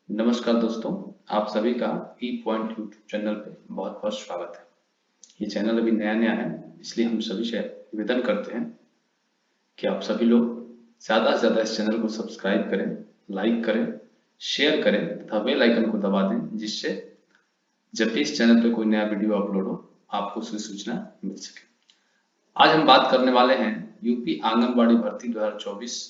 नमस्कार दोस्तों, आप सभी का ई पॉइंट यूट्यूब चैनल पे बहुत बहुत स्वागत है। ये चैनल अभी नया नया है, इसलिए हम सभी से निवेदन करते हैं कि आप सभी लोग ज़्यादा से ज़्यादा इस चैनल को सब्सक्राइब करें, लाइक करें, शेयर करें तथा बेल आइकन को दबा दें, जिससे जब भी इस चैनल पे कोई नया वीडियो अपलोड हो आपको उसकी सूचना मिल सके। आज हम बात करने वाले हैं यूपी आंगनबाड़ी भर्ती 2024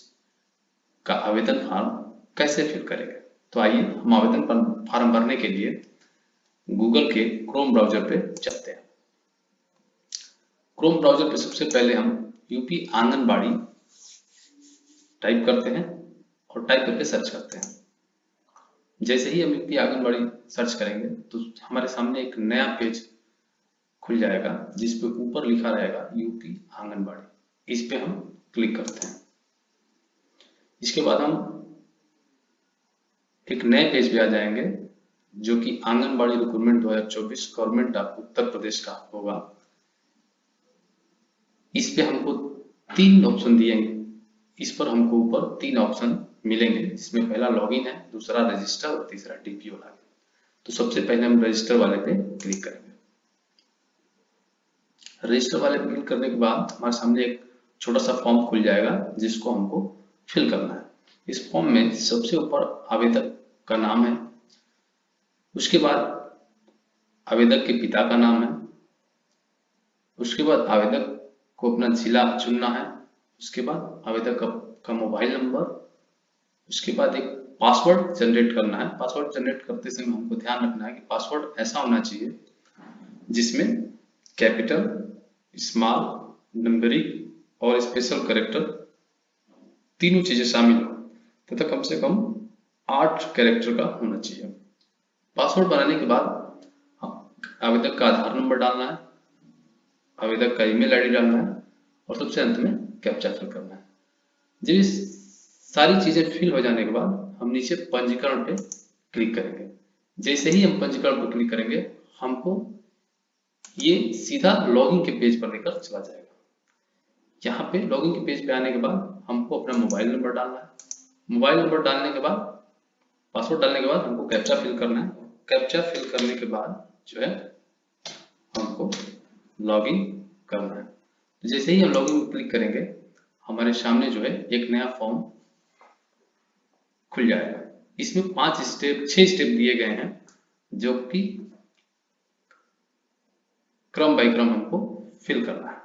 का आवेदन फॉर्म कैसे फिल करेंगे। तो आइए हम आवेदन फॉर्म भरने के लिए गूगल के क्रोम ब्राउजर पे चलते हैं। क्रोम ब्राउजर पे सबसे पहले हम यूपी आंगनबाड़ी टाइप करते हैं और टाइप करके सर्च करते हैं। जैसे ही हम यूपी आंगनबाड़ी सर्च करेंगे तो हमारे सामने एक नया पेज खुल जाएगा, जिस पे ऊपर लिखा रहेगा यूपी आंगनबाड़ी। इस पे हम क्लिक करते हैं। इसके बाद हम एक नए पेज पे आ जाएंगे, जो कि anganwadi recruitment 2024 government of Uttar Pradesh का होगा। इस पे हमको तीन ऑप्शन दिए, इस पर हमको ऊपर तीन ऑप्शन मिलेंगे, जिसमें पहला लॉगिन है, दूसरा रजिस्टर और तीसरा डीपीओ लॉगिन। तो सबसे पहले हम रजिस्टर वाले पे क्लिक करेंगे। रजिस्टर वाले पे क्लिक करने के बाद हमारे सामने एक छोटा सा फॉर्म खुल जाएगा, जिसको हमको फिल करना है। इस फॉर्म में सबसे ऊपर आवेदक का नाम है, उसके बाद आवेदक के पिता का नाम है, उसके बाद आवेदक को अपना जिला चुनना है, उसके बाद आवेदक का मोबाइल नंबर, उसके बाद एक पासवर्ड जनरेट करना है। पासवर्ड जनरेट करते समय हमको ध्यान रखना है कि पासवर्ड ऐसा होना चाहिए जिसमें कैपिटल, स्मॉल, नंबरिंग और स्पेशल कैरेक्टर तीनों चीजें शामिल हो तथा कम से कम 8 कैरेक्टर का होना चाहिए। पासवर्ड बनाने के बाद आवेदक का आधार नंबर डालना है, आवेदक का ईमेल आईडी डालना है और सबसे अंत में कैप्चा फिल करना है। जब ये सारी चीजें फिल हो जाने के बाद हम नीचे पंजीकरण पे क्लिक करेंगे। जैसे ही हम पंजीकरण पर क्लिक करेंगे, हमको ये सीधा लॉगिन के पेज पर लेकर चला जाएगा। यहाँ पे लॉगिन के पेज पे आने के बाद हमको अपना मोबाइल नंबर डालना है। मोबाइल नंबर डालने के बाद पासवर्ड डालने के बाद हमको कैप्चा फिल करना है। कैप्चा फिल करने के बाद जो है हमको लॉगिन करना है। तो जैसे ही हम लॉगिन पर क्लिक करेंगे, हमारे सामने जो है एक नया फॉर्म खुल जाएगा। इसमें 6 स्टेप दिए गए हैं, जो कि क्रम बाय क्रम हमको फिल करना है।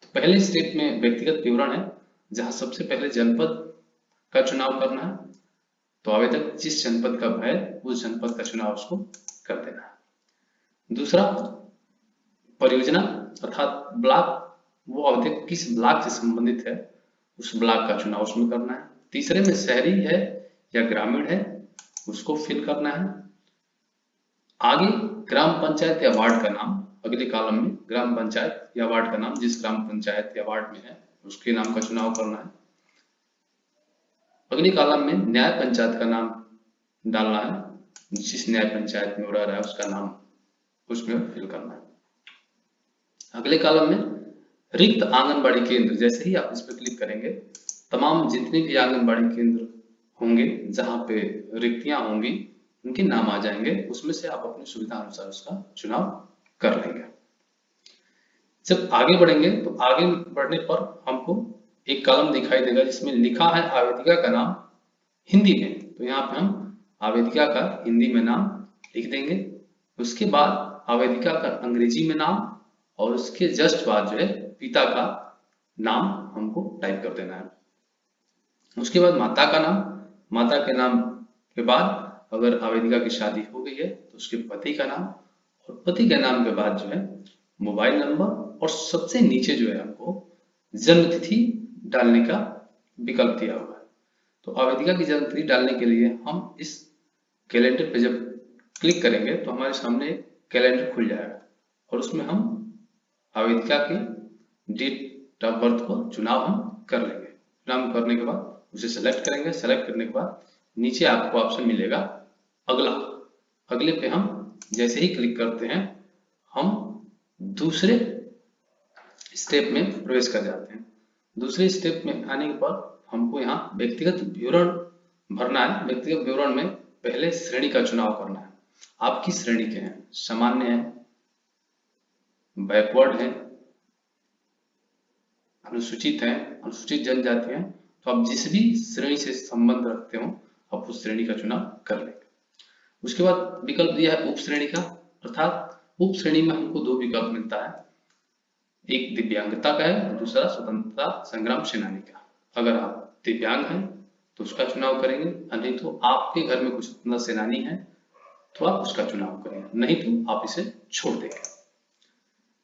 तो पहले स्टेप में व्यक्तिगत विवरण है, जहां सबसे पहले जनपद का चुनाव करना है। तो आवेदक जिस जनपद का है उस जनपद का चुनाव उसको कर देना है। दूसरा परियोजना अर्थात ब्लॉक, वो आवेदक किस ब्लॉक से संबंधित है उस ब्लॉक का चुनाव उसमें करना है। तीसरे में शहरी है या ग्रामीण है उसको फिल करना है। आगे ग्राम पंचायत या वार्ड का नाम, अगले कॉलम में ग्राम पंचायत या वार्ड का नाम, जिस ग्राम पंचायत या वार्ड में है उसके नाम का चुनाव करना है। अगले कॉलम में न्याय पंचायत का नाम डालना है, जिस न्याय पंचायत में रह रहा है उसका नाम उसमें फिल करना है। अगले कॉलम में रिक्त आंगनबाड़ी केंद्र, जैसे ही आप इस पर क्लिक करेंगे तमाम जितने भी आंगनबाड़ी केंद्र होंगे जहां पे रिक्तियां होंगी उनके नाम आ जाएंगे। उसमें से आप अपनी सुविधा अनुसार उसका चुनाव कर लेंगे। जब आगे बढ़ेंगे तो आगे बढ़ने पर हमको एक कॉलम दिखाई देगा जिसमें लिखा है आवेदिका का नाम हिंदी में। तो यहाँ पे हम आवेदिका का हिंदी में नाम लिख देंगे। उसके बाद आवेदिका का अंग्रेजी में नाम और उसके जस्ट बाद जो है पिता का नाम हमको टाइप कर देना है। उसके बाद माता का नाम, माता के नाम के बाद अगर आवेदिका की शादी हो गई है तो उसके पति का नाम, और पति के नाम के बाद जो है मोबाइल नंबर, और सबसे नीचे जो है हमको जन्म तिथि डालने का विकल्प दिया हुआ है। तो आवेदिका की जन्म तिथि डालने के लिए हम इस कैलेंडर पे जब क्लिक करेंगे तो हमारे सामने एक कैलेंडर खुल जाएगा और उसमें हम आवेदिका के डेट ऑफ बर्थ को चुनाव हम कर लेंगे। चुनाव करने के बाद उसे सेलेक्ट करेंगे। सेलेक्ट करने के बाद नीचे आपको ऑप्शन मिलेगा अगला। अगले पे हम जैसे ही क्लिक करते हैं हम दूसरे स्टेप में प्रवेश कर जाते हैं। दूसरे स्टेप में आने के बाद हमको यहाँ व्यक्तिगत विवरण भरना है। व्यक्तिगत विवरण में पहले श्रेणी का चुनाव करना है। आपकी श्रेणी के हैं, सामान्य है, बैकवर्ड है, अनुसूचित है, अनुसूचित जनजाति है। तो आप जिस भी श्रेणी से संबंध रखते हो आप उस श्रेणी का चुनाव कर लेंगे। उसके बाद विकल्प दिया है उप श्रेणी का, अर्थात उप श्रेणी में हमको दो विकल्प मिलता है, एक दिव्यांगता का है और दूसरा स्वतंत्रता संग्राम सेनानी का। अगर आप दिव्यांग हैं तो उसका चुनाव करेंगे, नहीं तो आपके घर में कुछ स्वतंत्रता सेनानी है तो आप उसका चुनाव करेंगे, नहीं तो आप इसे छोड़ देंगे।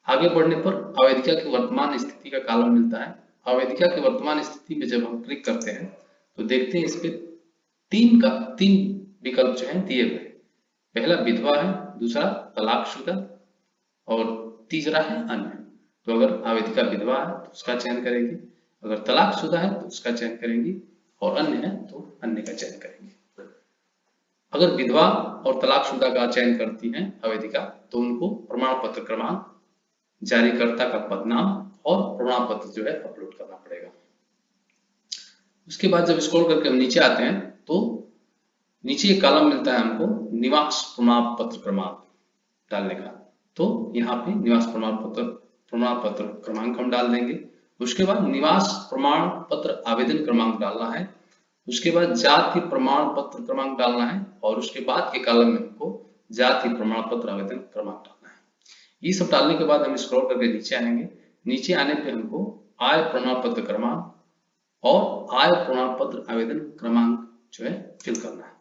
आगे बढ़ने पर आवेदिका की वर्तमान स्थिति का कॉलम मिलता है। आवेदिका की वर्तमान स्थिति में जब हम क्लिक करते हैं तो देखते हैं इस पे तीन विकल्प जो हैं दिए हुए हैं। पहला विधवा है, दूसरा तलाकशुदा और तीसरा है अन्य। तो अगर आवेदिका विधवा है तो उसका चयन करेगी, अगर तलाकशुदा है तो उसका चयन करेंगी और अन्य है तो अन्य का चयन करेंगी। अगर विधवा और तलाकशुदा का चयन करती हैं आवेदिका तो उनको प्रमाण पत्र क्रमांक, जारीकर्ता का पदनाम और प्रमाण पत्र जो है अपलोड करना पड़ेगा। उसके बाद जब स्क्रॉल करके हम नीचे आते हैं तो नीचे एक कॉलम मिलता है हमको निवास प्रमाण पत्र क्रमांक डालने का। तो यहाँ पे निवास प्रमाण पत्र क्रमांक हम डाल देंगे। उसके बाद निवास प्रमाण पत्र आवेदन क्रमांक डालना है। उसके बाद जाति प्रमाण पत्र क्रमांक डालना है और उसके बाद के कॉलम में हमको जाति प्रमाण पत्र आवेदन क्रमांक डालना है। ये सब डालने के बाद हम स्क्रॉल करके नीचे आएंगे। नीचे आने पे हमको आय प्रमाण पत्र क्रमांक और आय प्रमाण पत्र आवेदन क्रमांक जो है फिल करना है।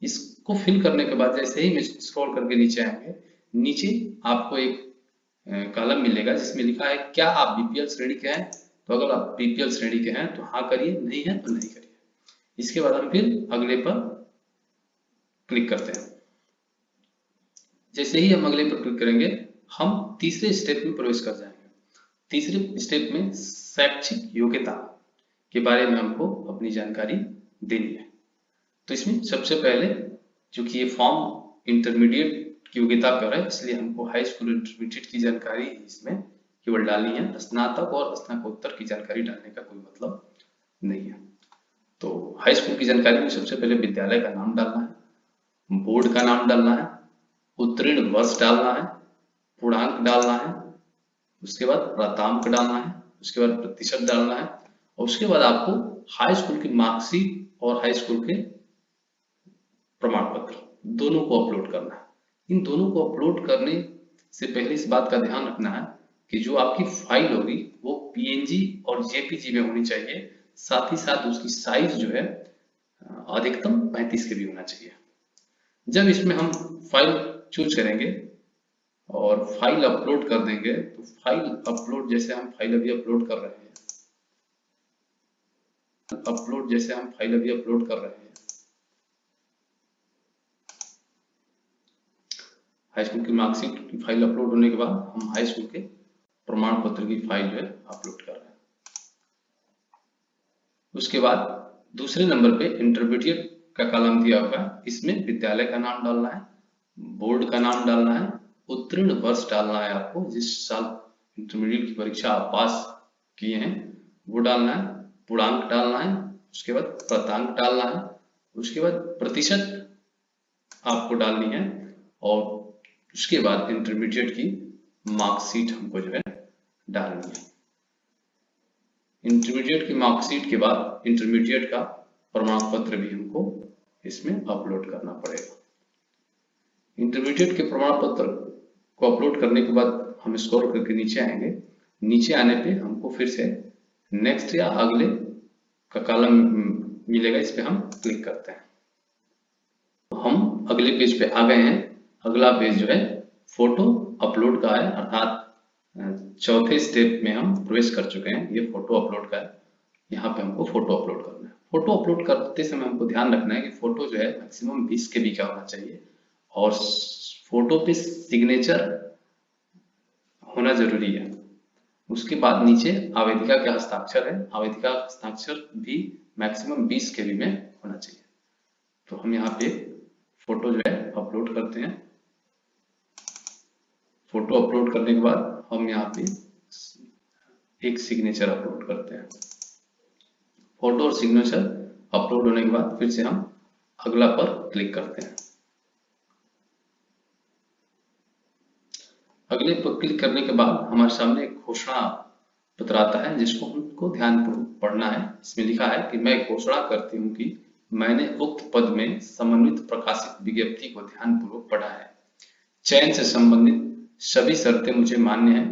इसको फिल करने के बाद जैसे ही स्क्रॉल करके नीचे आएंगे, नीचे आपको एक कॉलम मिलेगा जिसमें लिखा है क्या आप बीपीएल श्रेणी के हैं। तो अगर आप बीपीएल श्रेणी के हैं तो हाँ करिए, नहीं है तो नहीं करिए। इसके बाद हम फिर अगले पर क्लिक करते हैं। जैसे ही हम अगले पर क्लिक करेंगे हम तीसरे स्टेप में प्रवेश कर जाएंगे। तीसरे स्टेप में शैक्षिक योग्यता के बारे में हमको अपनी जानकारी देनी है। तो इसमें सबसे पहले चूंकि ये फॉर्म इंटरमीडिएट की योग्यता पर है इसलिए हमको हाई स्कूल इंटरमीडिएट की जानकारी इसमें केवल डालनी है, स्नातक और स्नातकोत्तर की जानकारी डालने का कोई मतलब नहीं है। तो हाई स्कूल की जानकारी में सबसे पहले विद्यालय का नाम डालना है, बोर्ड का नाम डालना है, उत्तीर्ण वर्ष डालना है, पूर्णांक डालना है, उसके बाद प्राप्तांक डालना है, उसके बाद प्रतिशत डालना है और उसके बाद आपको हाई स्कूल की मार्कशीट और हाई स्कूल के प्रमाण पत्र दोनों को अपलोड करना है। इन दोनों को अपलोड करने से पहले इस बात का ध्यान रखना है कि जो आपकी फाइल होगी वो पीएनजी और जेपीजी में होनी चाहिए, साथ ही साथ उसकी साइज जो है अधिकतम 35 KB होना चाहिए। जब इसमें हम फाइल चूज करेंगे और फाइल अपलोड कर देंगे तो फाइल अपलोड जैसे हम फाइल अभी अपलोड कर रहे हैं, हाई स्कूल की मार्कशीट की फाइल अपलोड होने के बाद हम हाई स्कूल के प्रमाण पत्र की फाइल जो है अपलोड कर रहे हैं। उसके बाद दूसरे नंबर पे इंटरमीडिएट का कॉलम दिया होगा, इसमें विद्यालय का नाम डालना है, बोर्ड का नाम डालना है, उत्तीर्ण वर्ष डालना है, आपको जिस साल इंटरमीडिएट की परीक्षा आप पास किए हैं वो डालना है, पूर्णांक डालना है, उसके बाद प्राप्तांक डालना है, उसके बाद प्रतिशत आपको डालनी है और उसके बाद इंटरमीडिएट की मार्कशीट हमको जो है डालनी है। इंटरमीडिएट की मार्कशीट के बाद इंटरमीडिएट का प्रमाण पत्र भी हमको इसमें अपलोड करना पड़ेगा। इंटरमीडिएट के प्रमाण पत्र को अपलोड करने के बाद हम स्क्रॉल करके नीचे आएंगे। नीचे आने पे हमको फिर से नेक्स्ट या अगले का कॉलम मिलेगा, इस पे हम क्लिक करते हैं। हम अगले पेज पे आ गए हैं। अगला पेज जो है फोटो अपलोड का है, अर्थात चौथे स्टेप में हम प्रवेश कर चुके हैं। ये फोटो अपलोड का है, यहाँ पे हमको फोटो अपलोड करना है। फोटो अपलोड करते समय हमको ध्यान रखना है कि फोटो जो है मैक्सिमम 20 KB का होना चाहिए और फोटो पे सिग्नेचर होना जरूरी है। उसके बाद नीचे आवेदिका के हस्ताक्षर है, आवेदिका का हस्ताक्षर भी मैक्सिमम 20 KB में होना चाहिए। तो हम यहाँ पे फोटो जो है अपलोड करते हैं। फोटो अपलोड करने के बाद हम यहाँ पे एक सिग्नेचर अपलोड करते हैं। फोटो और सिग्नेचर अपलोड होने के बाद फिर से हम अगला पर क्लिक करते हैं। अगले पर क्लिक करने के बाद हमारे सामने एक घोषणा पत्र आता है जिसको हमको ध्यानपूर्वक पढ़ना है। इसमें लिखा है कि मैं घोषणा करती हूँ कि मैंने उक्त पद में समन्वित प्रकाशित विज्ञप्ति को ध्यानपूर्वक पढ़ा है। चयन से संबंधित सभी शर्तें मुझे मान्य हैं।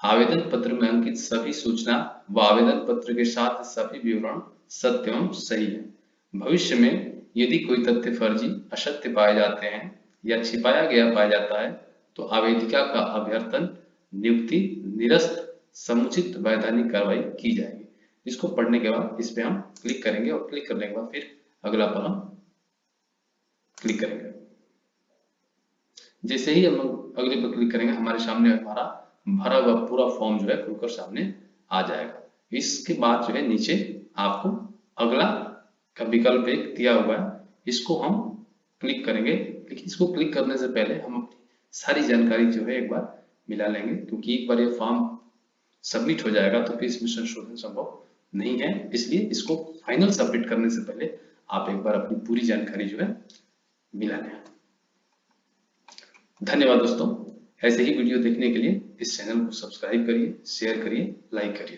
आवेदन पत्र में अंकित सभी सूचना व आवेदन पत्र के साथ सभी विवरण सत्य एवं सही है। भविष्य में यदि कोई तथ्य फर्जी, असत्य पाए जाते हैं या छिपाया गया पाया जाता है तो आवेदिका का अभ्यर्थन, नियुक्ति निरस्त समुचित वैधानिक कार्रवाई की जाएगी। इसको पढ़ने के बाद इस पे हम क्लिक करेंगे और क्लिक करने के बाद फिर अगला पर हम क्लिक करेंगे। जैसे ही हम अगले पर क्लिक करेंगे हमारे सामने हमारा भरा हुआ पूरा फॉर्म जो है खुलकर सामने आ जाएगा। इसके बाद जो है नीचे आपको अगला का विकल्प एक दिया हुआ है, इसको हम क्लिक करेंगे। लेकिन इसको क्लिक करने से पहले हम अपनी सारी जानकारी जो है एक बार मिला लेंगे, क्योंकि एक बार ये फॉर्म सबमिट हो जाएगा तो फिर इसमें संशोधन संभव नहीं है। इसलिए इसको फाइनल सबमिट करने से पहले आप एक बार अपनी पूरी जानकारी जो है मिला लें। धन्यवाद दोस्तों। ऐसे ही वीडियो देखने के लिए इस चैनल को सब्सक्राइब करिए, शेयर करिए, लाइक करिए।